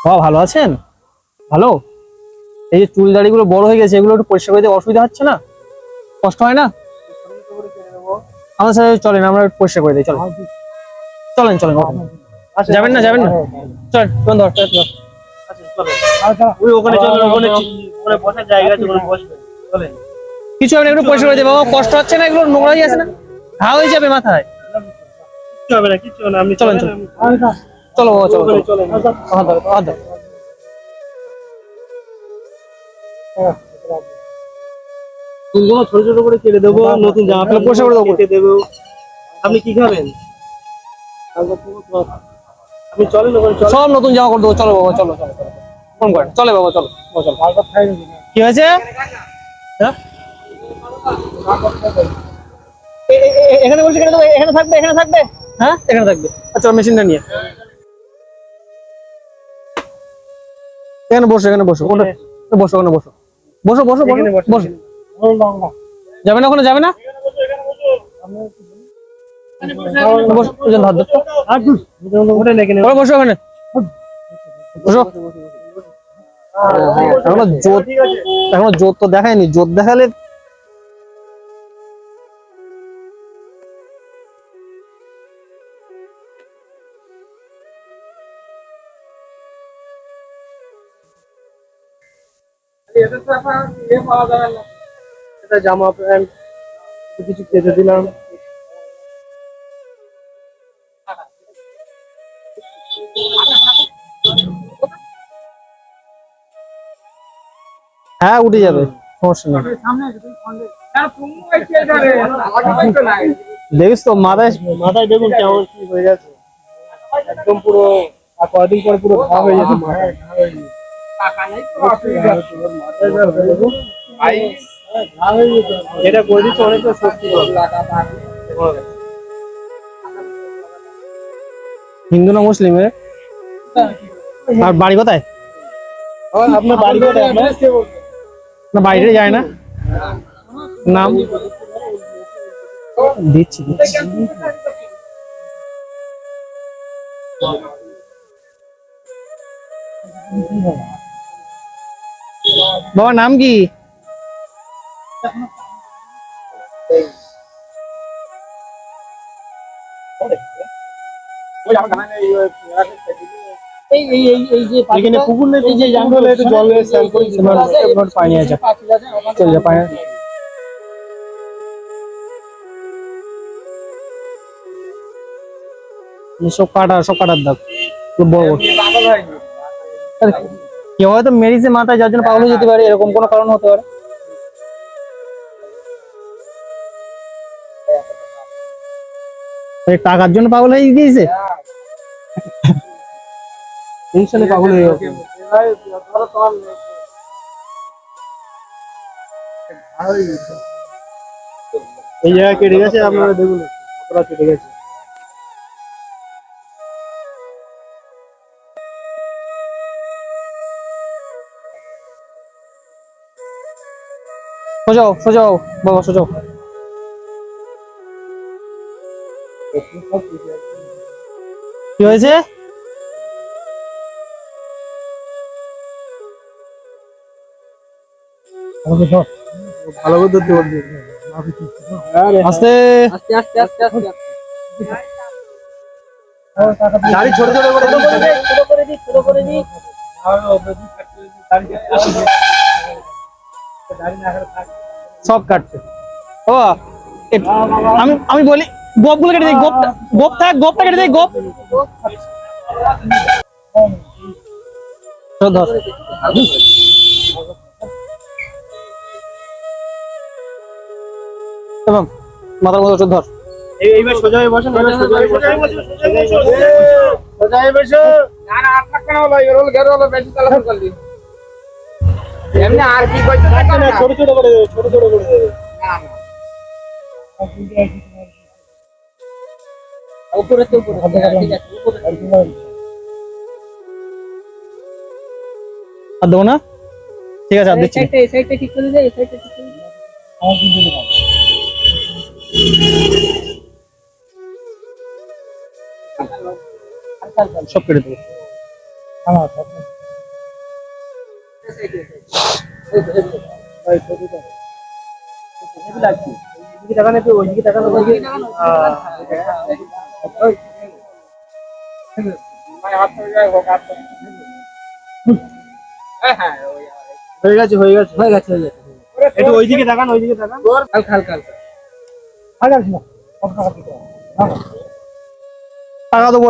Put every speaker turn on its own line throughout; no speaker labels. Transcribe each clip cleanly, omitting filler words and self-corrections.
বাবা ভালো আছেন? ভালো। এই যে চুল দাড়িগুলো বড় হয়ে গেছে, এগুলো একটু পরিষ্কার করতে অসুবিধা হচ্ছে না? কষ্ট হয় না? আমার সাথে চলেন, আমরা একটু পরিষ্কার করে দিই। চলেন চলেন চলেন ওঠেন। যাবেন না যাবেন না? চলেন কোন ধর চল চল।
ওই ওখানে চলেন, ওখানে বসার জায়গা আছে, ওখানে বসবেন। চলেন।
কিছু হবে না, একটু পরিষ্কার করে দিই। বাবা কষ্ট হচ্ছে না? এগুলো নোংরা হয়ে আছে না? ঘা হয়ে যাবে মাথায়।
কিচ্ছু হবে না, কিচ্ছু হবে না, আপনি
চলেন
চলেন।
চলেন চলো বাবা চলো
ওখানে
চলো।
চলেন।
হাত ধরো হাত ধরো।
চুলগুলো ছোট ছোট করে কেটে দেবো, নতুন জামা প্যান্ট
পরিষ্কার করে দেবো।
কেটে দেবো। আপনি কি খাবেন? আপনি চলেন, ওখানে চলেন।
সব নতুন জামা করে দেবো। চলো বাবা চলো চলো চলো। ফোন করেন, চলে বাবা চলো বাবা, চলো। কি হয়েছে? হ্যাঁ এখানে বসে কেন? এখানে থাকবে, এখানে থাকবে। হ্যাঁ এখানে থাকবে। আচ্ছা মেশিনটা নিয়ে এখানে বসো, এখানে বসো, বসো বসো, ওখানে বসো, বসো বসো
এখানে
বসো
বসেন।
বসো। যাবে না ওখানে? যাবে না? বসো, ওজন হাত ধরো।
ওঠেন এখানে।
ওখানে বসো, ওখানে বসো। এখনো জোর, এখনো জোর তো দেখায়নি। জোর দেখালে
এটা জামা প্যান্ট কিছু কেটে দিলাম।
হ্যাঁ উঠে যাবে, সমস্যা নেই। দেখিস তো মাথায়,
মাথায় দেখুন কেমন কি হয়ে গেছে, একদম পুরো কদিন পরে পুরো ঘা হয়ে যেত মাথায়। এটা করে দিচ্ছে অনেকটা সত্যি।
হিন্দু না মুসলিম এ? আর বাড়ি কোথায়?
আপনার বাড়ি কোথায়? আপনার
না বাইরে যায় না? নাম দিচ্ছি দিচ্ছি। বাবার নাম কি?
এখানে পুকুর নেই, এই যে জঙ্গলে একটু জলে স্নান করে
পানি আছে, চলে যা পানি। সব কাটার দাগ, খুব বড় বড়। আরে, কেউ হয়তো মেরেছে মাথায়, যার জন্য পাগল হয়ে যেতে পারে, এরকম কোনো কারণ হতে পারে। টাকার জন্য পাগল হয়ে গিয়েছে, টেনশনে পাগল হয়ে গেছে।
এই জায়গা কেটে গেছে, আপনারা দেখুন কতটা কেটে গেছে।
সোজাও সোজাও বাবা সোজাও। কি হয়েছে?
ভালো করে ধরতে বলছি।
আস্তে
আস্তে আস্তে আস্তে আস্তে
গাড়ি ছোট ছোট করে দিন।
ছোট করে দি ছোট করে দি।
সব কাটছে। ও আমি আমি বলি গোপ গুলো কেটে দিই। গোপটা কেটে দিই। গোপ ধর। এবং মাথার মতো ধর।
এইবার সোজা হয়ে বসেন, এবার সোজা হয়ে বসেন। সোজা হয়ে বসো। না না আর থাকবে না ভাই, রোল ঘের রোল বেশি চালাচালি করলি। এমনি আর কি কইতে থাকবে না, ছোট ছোট করে দেবে, ছোট ছোট করে দেবে। না না
উপরে তো উপরে ঠিক আছে উপরে।
আর দেবো না? ঠিক আছে আর
এই
দিচ্ছি।
সাইডটা ঠিক করে দে, এই সাইডটা ঠিক করে দে।
সব কেটে দেবো।
হয়ে গেছে হয়ে গেছে হয়ে গেছে হয়ে গেছে একটু ওইদিকে তাকান হালকা হালকা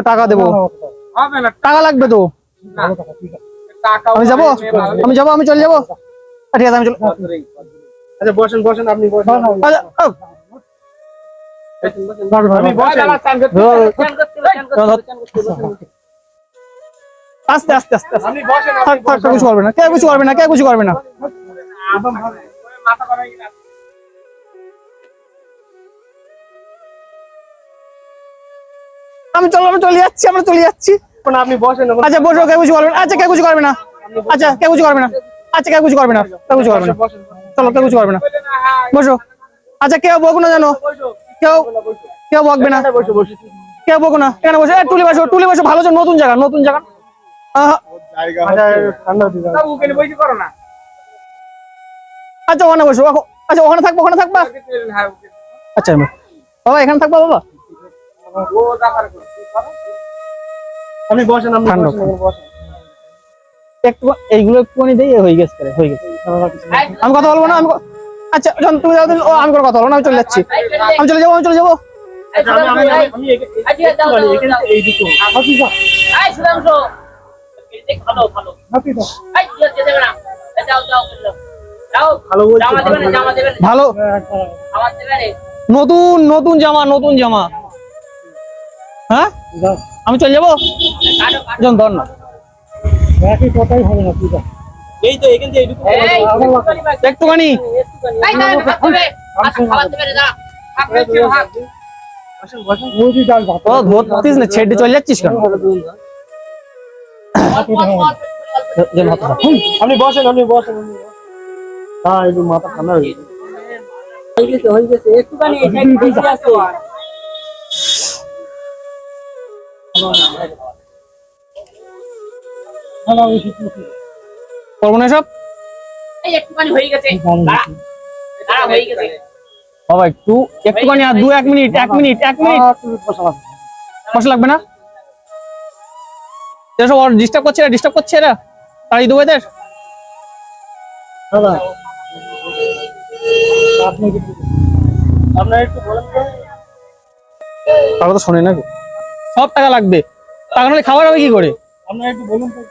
টাকা দেবো
হবে না
টাকা লাগবে তো
টাকা
আমি যাবো আমি চলে যাবো ঠিক আছে আমি চলে
আচ্ছা বসেন বসেন আপনি বসেন
আচ্ছা, ও,
আমি বসেন
আস্তে আস্তে আস্তে আস্তে
আপনি বসেন
থাক থাক থাক, কিছু করবে না কে কিছু করবে না কে কিছু করবে না
মাথা করাই
আমি চলে যাচ্ছি আমরা চলে যাচ্ছি
আপনি বসেন
আচ্ছা বসো কে কিছু করবে না আচ্ছা কে কিছু করবে না আচ্ছা কে কিছু করবে না আচ্ছা কে কিছু করবে না কে কিছু করবে না চলো কে কিছু করবে না বসো আচ্ছা কেউ বকো না জানো কেউ কেউ বকবে না
বসে বসে
কেউ বকো না এখানে বসে টুলি বসো ভালো আছে নতুন জায়গা আহা,
আচ্ছা ঠান্ডা দিন বাবু কেন বইতে করো না
আচ্ছা ওখানে বসো আচ্ছা ওখানে থাকবা আচ্ছা বাবা এখানে থাকবা বাবা
ও টাকার আপনি বসেন আপনি
ঠান্ডা।
বসেন
একটু এইগুলো একটুখানি দিয়ে হয়ে গেছে আমি কথা বলবো না আচ্ছা যখন তুমি যাও দিন, ও আমি কোনো কথা বলবো না আমি চলে যাচ্ছি আমি চলে যাবো
আমি এই দুটো ভালো বলছি
ভালো নতুন জামা হ্যাঁ আমি চলে যাবো যখন ধর না
এই তো এখান থেকে এইটুকু
একটুখানি
বসেন বসেন
ও ধরতিস না ছেড়ে চলে যাচ্ছিস কেন যে ভাত খা।
আপনি বসেন হ্যাঁ একটু মাথা ঠান্ডা হয়ে গেছে
হয়ে গেছে একটুখানি এই সাইড বেশি আছে
করবো না সব
এই একটুখানি হয়ে গেছে দাঁড়া হয়ে গেছে
বাবা একটুখানি আর 1 মিনিট বসা লাগবে না এরা সব ডিস্টার্ব করছে এরা তাড়ি দেবো এদের
আপনার একটু বলেন তো
তারা তো শোনে নাকি সব টাকা লাগবে টাকা নাহলে খাবার হবে কি করে
আপনার একটু বলুন তো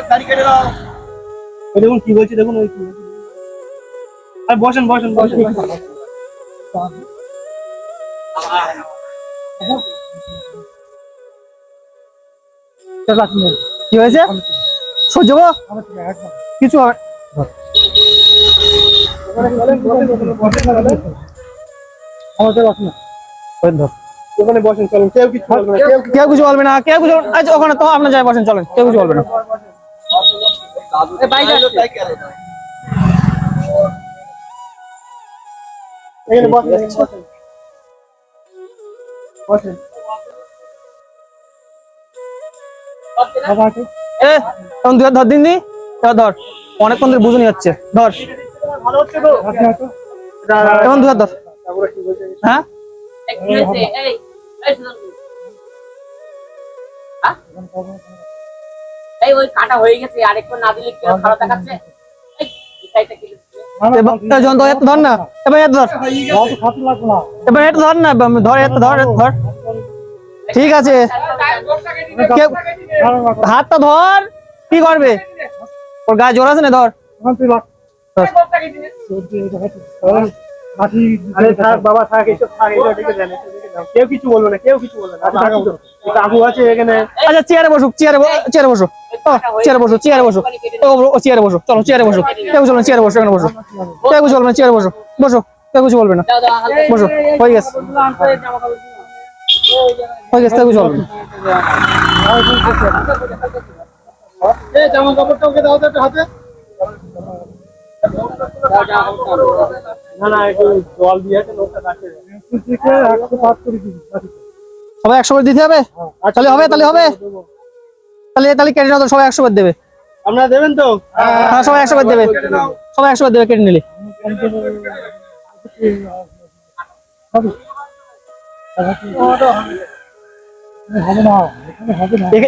গাড়ি কেটে দাও ওই দেখুন কি বলছে দেখুন ওই কি বলছে আর বসেন
কি হয়েছে সহ্য করো? কিছু হবে ওই ধর।
ওখানে বসেন চলুন কেউ কিছু বলবে না
কেউ কিছু বলবে না আচ্ছা ওখানে তো আপনার যাই বসেন চলেন কেউ কিছু বলবে না
এখানে বসেন বসেন
এ তখন তুই ধর দিন ধর অনেকক্ষণ ধরে বুঝুনি হচ্ছে ধর
ভালো হচ্ছে তো
এখন তুই ধর
তারপরে কি বলছে
হ্যাঁ
এই ওই কাটা হয়ে গেছে আর একটু না দিলে কি খারাপ দেখাচ্ছে এই সাইডটা কি
যখন ধর এত ধর না এবার এত ধর এবার এত ধর না ধর এত ধর ঠিক আছে হাতটা ধর কি করবে ওর গায়ে জোর আছে না ধর
আরে থাক বাবা থাক এইসব থাক এইসব দিকে যান কেউ কিছু বলবে না কাকু আছে এখানে
আচ্ছা চেয়ারে বসো চেয়ারে বসো চলো চেয়ারে বসো কেউ চলো চেয়ারে বসো এখানে বসো কেউ কিছু বলবে না চেয়ারে বসো কেউ কিছু বলবে না বসো হয়ে গেছে কেউ কিছু বলবে না
জামা কাপড়টা ওকে দাও তো একটা হাতে না একটু জল দিয়ে আছে লোকটা ডাকে
সবাই 100 করে দিতে হবে তাহলে হবে তাহলে তাহলে কেটে নাও তো, সবাই 100 করে দেবে।
আপনারা দেবেন তো?
হ্যাঁ সবাই 100 করে দেবে, সবাই 100 করে দেবে কেটে নিলে।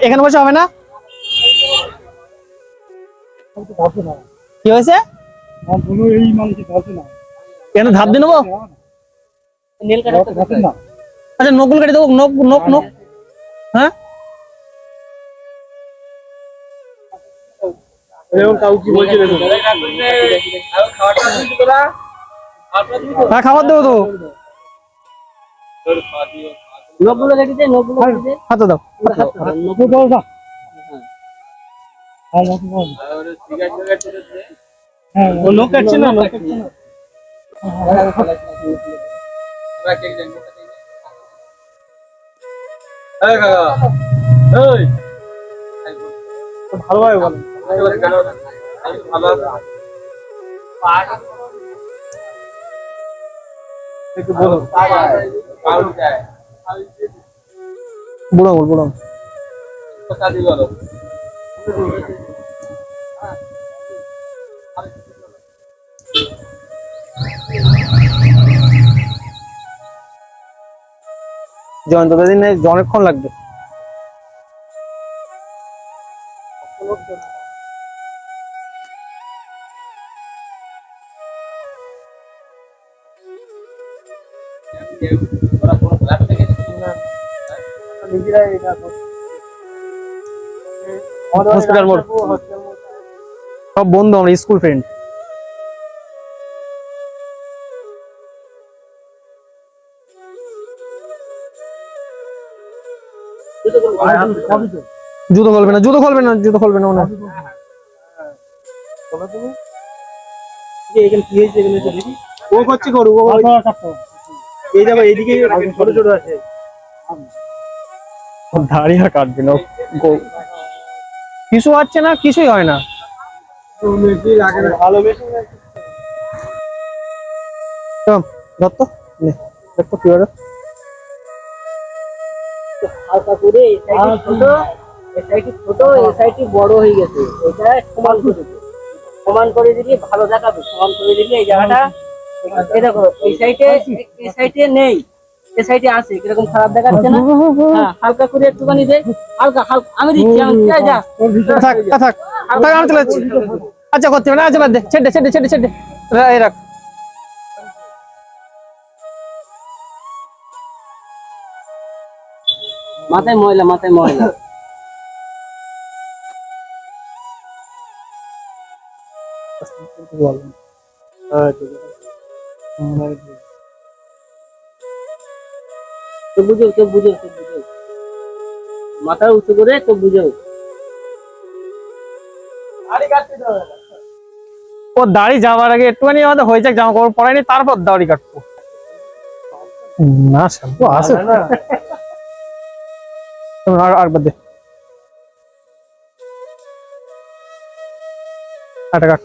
এখানে বসে হবে না? কি হয়েছে? কেন ধাপ দিয়ে নেবো?
নীল কাঠের তো
আচ্ছা নকুল কেটে দেবো, নখ নখ নখ। হ্যাঁ
এরকম কাউ কি বলছে দেখুন।
হ্যাঁ খাবার দেবো তো।
নখগুলো কেটে দে, নখগুলো কেটে দে।
হাতে দাও,
নখগুলো দাও।
ও লোক কাটছে না, লোক কাটছে না। ভালোভাবে বলেন। একটু বলুন।
বুড়ো আঙুল, বুড়ো আঙুল। জয়ন্ত দিন অনেকক্ষণ লাগবে। হসপিটাল মোড় সব বন্ধু, আমরা স্কুল ফ্রেন্ড। জুতো খুলবে না, জুতো খুলবে না, জুতো খুলবে না মনে হয়।
ও করছে করুক, ও এই দেখো এইদিকে ছোট ছোট আছে।
দাড়ি আর কাটবে না, কিছু হচ্ছে না, কিছুই হয় না।
ভালো বেশি
ধর তো, নে, দেখ তো কি হবে।
হালকা করে এই সাইডে ছোট, এই সাইডে ছোট, এই সাইডে বড় হয়ে গেছে। এটা সমান করে দিতে, সমান করে দিলে ভালো দেখাবে। সমান করে দিলে এই জায়গাটা, এই দেখো এই সাইডে নেই, এই সাইডে আছে, কিরকম খারাপ দেখাচ্ছে না? হ্যাঁ হালকা করে একটুখানি দে, হালকা হালকা। আমি দিচ্ছি, আমি এই যা
থাক থাক থাক, আমি চলে যাচ্ছি। আচ্ছা করতে হবে না, আচ্ছা বাদ দে, ছেড়ে ছেড়ে ছেড়ে ছেড়ে এই রাখ।
মাথায় ময়লা, মাথায় ময়লা। তো বুঝো, তো বুঝো, তো বুঝো। মাথা উঁচু করে তো বুঝো।
ও দাড়ি যাওয়ার আগে একটুখানি আমাদের হয়ে যাক, জামা কাপড় পরাইনি, তারপর দাড়ি কাটবো। না শ্যাম্পু আছে আর বাদ দে, আটা কাট।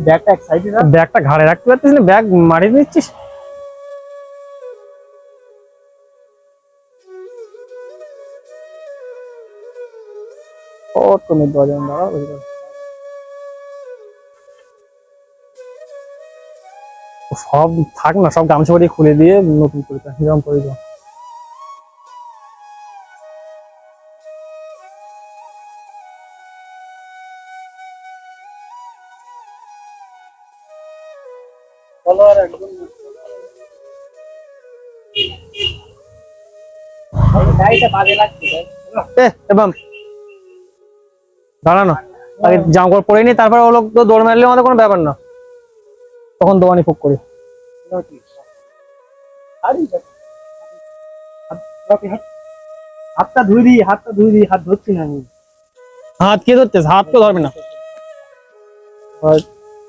ব্যাগটা এক সাইডে রাখ।
ব্যাগটা ঘাড়ে রাখতে পারছিস না, ব্যাগ মারিয়ে দিচ্ছিস। ও তুমি দরজা দাঁড়াও, সব থাক না, সব গামছা বাড়ি খুলে দিয়ে নতুন করে এরকম করে দাও।
গাড়িটা বাজে লাগছে।
এবং দাঁড়ানো, আগে জামা কাপড় পরে নি, তারপর ও লোক তো দৌড় মারলে আমাদের কোনো ব্যাপার না, তখন দোকানি ফুক করি।
হাতটা ধুই দিই, হাতটা ধুই দিই, হাত ধরছি না আমি।
হাত কে ধরতে, হাত কেউ ধরবে না।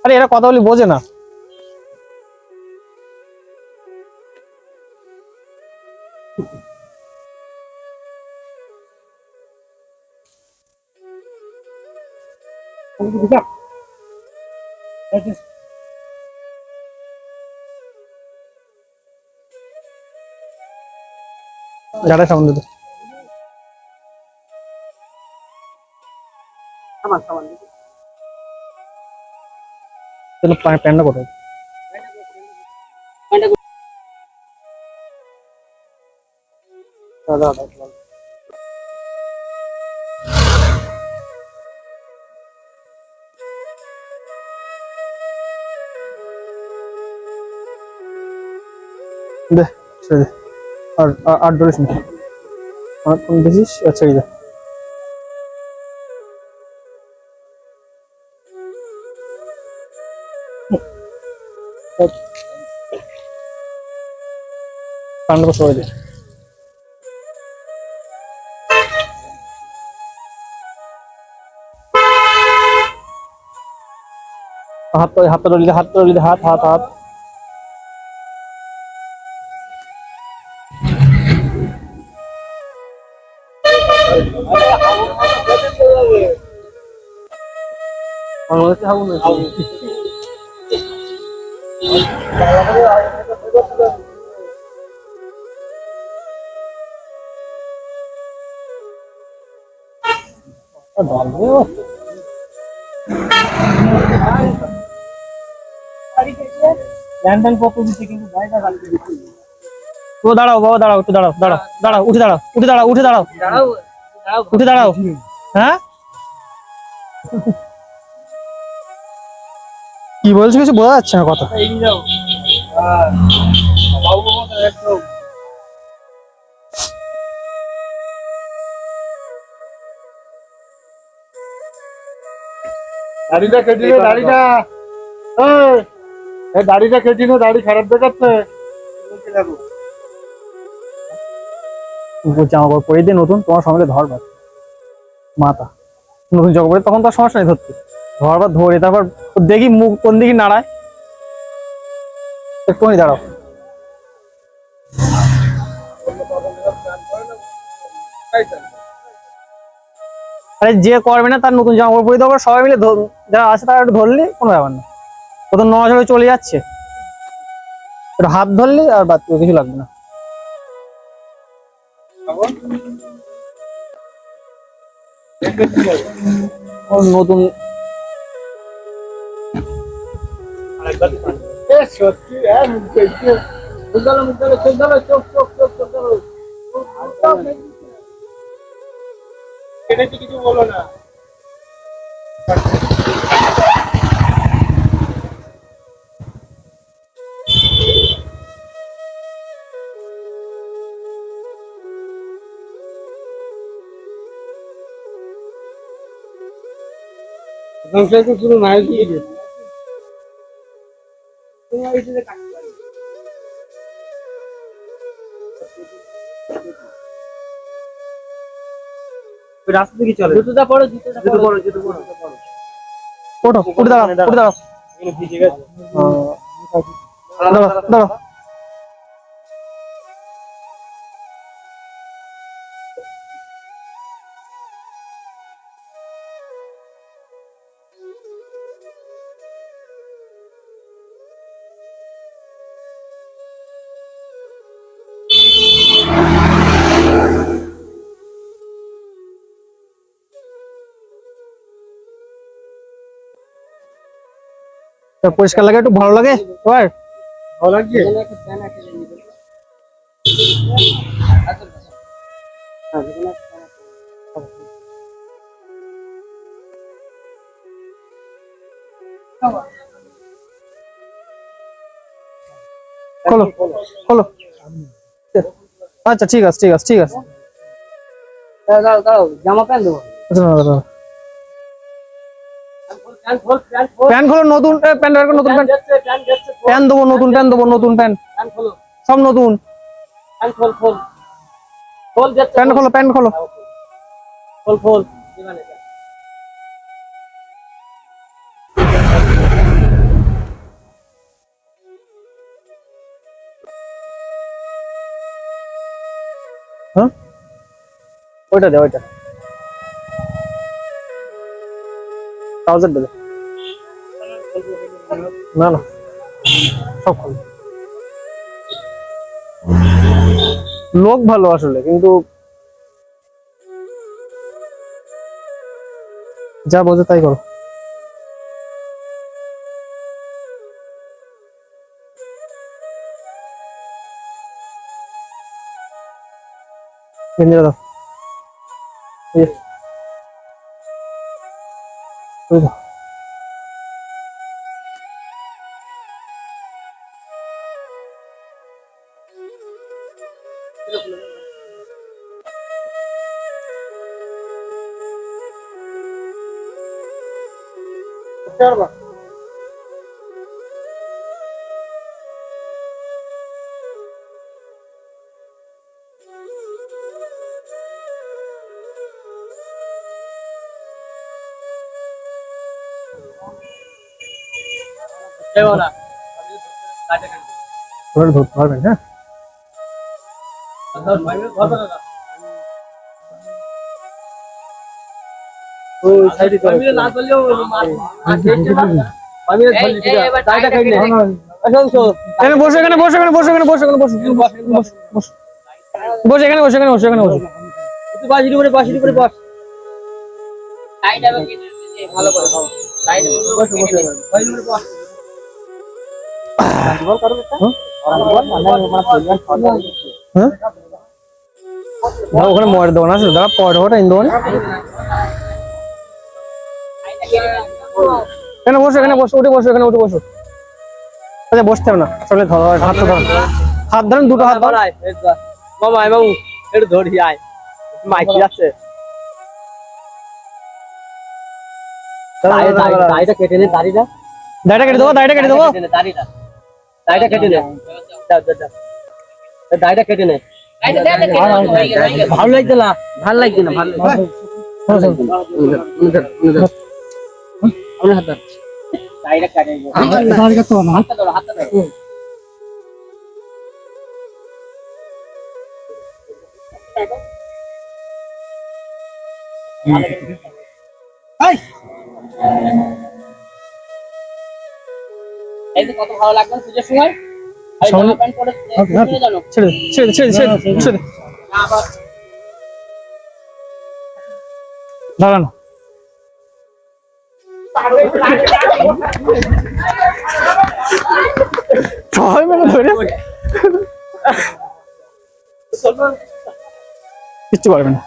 আরে এরা কথা বলি বোঝে না। গাড়ি সামনে দে।
সামান সামান
চলো প্যান্টটা কোথায়?
দাদা দাদা
দে ছেড়ে দে। আর ধরিস না, অনেকক্ষণ বেশিস আর ছেড়ে দে। ঠান্ডা করে সবাই দে। হাতটা ধরলি দে, হাতটা ধরলি দে, হাত হাত হাত। আমার কাছে হাবু না। ও দাঁড়াও বাবা, দাঁড়াও একটু, দাঁড়াও দাঁড়াও দাঁড়াও, উঠে দাঁড়াও, উঠে দাঁড়াও, উঠে দাঁড়াও,
দাঁড়াও দাঁড়াও
উঠে দাঁড়াও। হ্যাঁ কি বলছো কিছু বোঝা যাচ্ছে না কথা।
এই যাও বাবু মতো একদম দাড়িটা কেটে নে, দাড়িটা এই দাড়িটা কেটে নে, দাড়ি খারাপ দেখাচ্ছে।
জামা কাপড় পরে দিয়ে নতুন, তোমার সঙ্গে ধর বাদ মাথা নতুন জামা পরে, তখন তো আর সমস্যা নেই ধরতে। ধর বাদ ধরে তারপর দেখি মুখ কোন দিকে নাড়ায়, একটুখানি দাঁড়াও। আরে যে করবে না তার নতুন জামা কাপড় পরে দেবো, সবাই মিলে যারা আছে তারা একটু ধরলি কোনো ব্যাপার না। ও তো নজরে চলে যাচ্ছে, একটু হাত ধরলি আর বাদ কিছু লাগবে না। ও নতুন
সত্যি হ্যাঁ, মুখ দেখছে। মুখ গেলো, মুখ গেলো, চোখ গেলো, চোখ চোখ চোখ চোখ গেলো। কেটেছি, কিছু বলো না। পুরো মায়ের দিয়ে গেছে। রাস্তা থেকে চলে, জুতোটা পড়ো, জুতোটা পড়ো, জুতো পড়ো।
ওঠো, উঠে দাঁড়াও, উঠে দাঁড়াও,
এখানে ভিজে গেছে।
দাঁড়াও দাঁড়াও। পরিষ্কার লাগে, একটু ভালো লাগে এবার।
ভালো লাগছে?
খোলো খোলো। আচ্ছা ঠিক আছে, ঠিক আছে, ঠিক আছে।
দাও দাও দাও, জামা প্যান্ট দেবো।
আচ্ছা, দাঁড়াও। প্যান্ট খোলো, নতুন প্যান্ট, নতুন প্যান্ট, প্যান্ট দেবো, নতুন প্যান্ট দেবো, নতুন প্যান্ট সব নতুন। প্যান্ট খোলো, প্যান্ট খোলো। হ্যাঁ ওইটা দে, ওইটা ট্রাউজার দেবে না, না সব খোলো। লোক ভালো আসলে, কিন্তু যা বোঝে তাই করো। গেঞ্জিটা দাও। এই যে, ওই দাও। ধরে ধরতে পারবেন, হ্যাঁ? ওই সাইডে করো। এখানে বসো, এখানে বসো, এখানে বসো, এখানে বসো, এখানে বসো, বসো, বসো, এখানে বসো, এখানে বসো, এখানে বসো।
বাসির উপরে বস। ভালো করে খাও।
হ্যাঁ? দাও, ওখানে ময়ের দোকান আছে, দাঁড়া পয়ের ওটা ইন্দো এখানে বসো, এখানে বসো, উঠে বসো, এখানে উঠে বসো। আচ্ছা বসতে হবে না, চলে ধরো, হাত ধরুন, হাত ধরুন, দুটো হাত ধরুন।
মামা বাবু একটু ধরি আয়, মাইকি যাচ্ছে। দাড়িটা কেটে নে, দাড়িটা
কেটে দেবো, দাড়িটা কেটে দেবো।
দাড়িটা কেটে নে, দাড়িটা কেটে নে। ভালো লাগছে না, ভালো লাগছে না, ভালো লাগছে দাড়িটা কাটে হাতটা ধরো, হাতটা ধরো। এই যে কত ভালো লাগবে পুজোর সময়। আর জামা প্যান্ট পরে জানো
ছেড়ে ছেড়ে ছেড়ে ছেড়ে ছেড়ে দাঁড়ানো। সবাই মিলে ধরে কিচ্ছু পারবে না।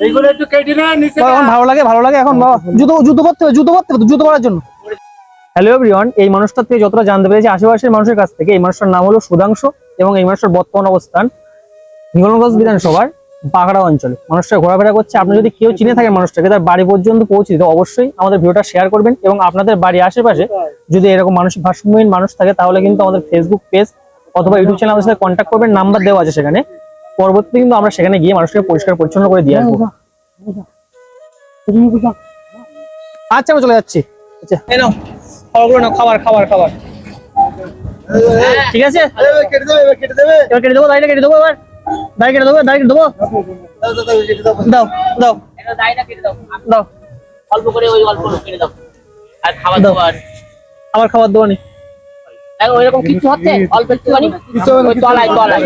এইগুলো একটু কেটে না নিচে।
এখন ভালো লাগে, ভালো লাগে এখন বাবা। জুতো জুতো পরতে হবে, জুতো পরতে হবে, জুতো পরার জন্য। হ্যালো এভরিওয়ান, এই মানুষটার থেকে যতটা জানতে পেরেছি আশেপাশের মানুষের কাছ থেকে, এই মানুষটার নাম হলো সুধাংশু এবং এই মানুষটার বর্তমান অবস্থান হিঙ্গলগঞ্জ বিধানসভার বাগড়া অঞ্চলে। মানুষটা ঘোরাফেরা করছে। আপনি যদি কেউ চিনে থাকেন মানুষটাকে, তার বাড়ি পর্যন্ত পৌঁছে দিতে অবশ্যই আমাদের ভিডিওটা শেয়ার করবেন। এবং আপনাদের বাড়ির আশেপাশে যদি এরকম মানসিক ভারসাম্যহীন মানুষ থাকে, তাহলে কিন্তু আমাদের ফেসবুক পেজ অথবা ইউটিউব চ্যানেল আমাদের সাথে কন্ট্যাক্ট করবেন, নাম্বার দেওয়া আছে সেখানে। পরবর্তীতে কিন্তু আমরা সেখানে গিয়ে মানুষকে পরিষ্কার পরিচ্ছন্ন করে দিয়ে আসবো। আচ্ছা, আমরা চলে যাচ্ছি। আচ্ছা, এই নাও খাবারগুলো নাও, খাবার খাবার খাবার। ঠিক আছে,
কেটে দেবে, কেটে দেবে।
এবার কেটে দেবো, দাড়িটা কেটে দেবো, এবার দাড়ি কেটে দেবো, দাড়ি কেটে দেবো। দাও দাও
এটা দাড়িটা কেটে দাও,
দাও,
অল্প করে ওই অল্প কেটে দাও। আর খাবার দাও, আর
আবার খাবার দেবো নি।
ওইরকম কিছু হচ্ছে অল্প একটুখানি তলায় তলায়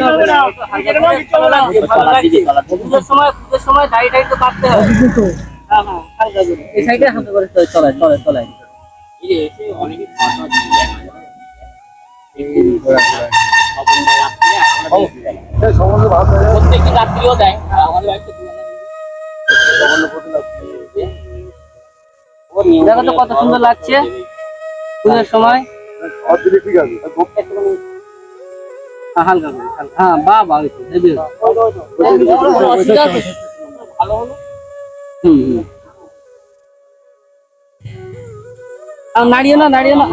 পুজোর সময় দাড়ি টাড়ি তো কাটতে হবে। হ্যাঁ হ্যাঁ, হালকা করে এই সাইডে হালকা করে তলায় তলায় তলায়। প্রত্যেকটি রাত্রিও দেয় আমাদের বাড়িতে। দেখো তো কত সুন্দর লাগছে পুজোর সময়। হালকা করে, হ্যাঁ বাহ বাহ, ভালো হলো। নাড়িয়ে না, নাড়িয়ে না।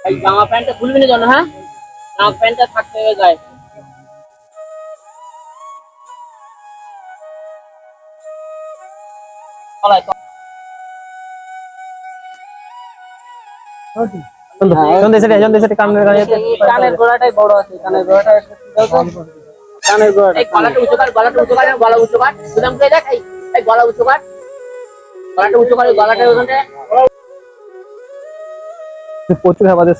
এই জামা প্যান্টটা খুলবি না জানো? হ্যাঁ, জামা প্যান্টটা থাকতে হয়ে যায়।
কানের
কানের গোড়াটাই বড় আছে, কানের গোড়াটা
কানের গোড়াটা
এই গলাটা উঁচু কর, গলা উঁচু কর, সুদাম করে দেখ, এই গলা উঁচু কর, গলাটা উঁচু কর, গলাটা ওখানে
প্রচুর হেপাতে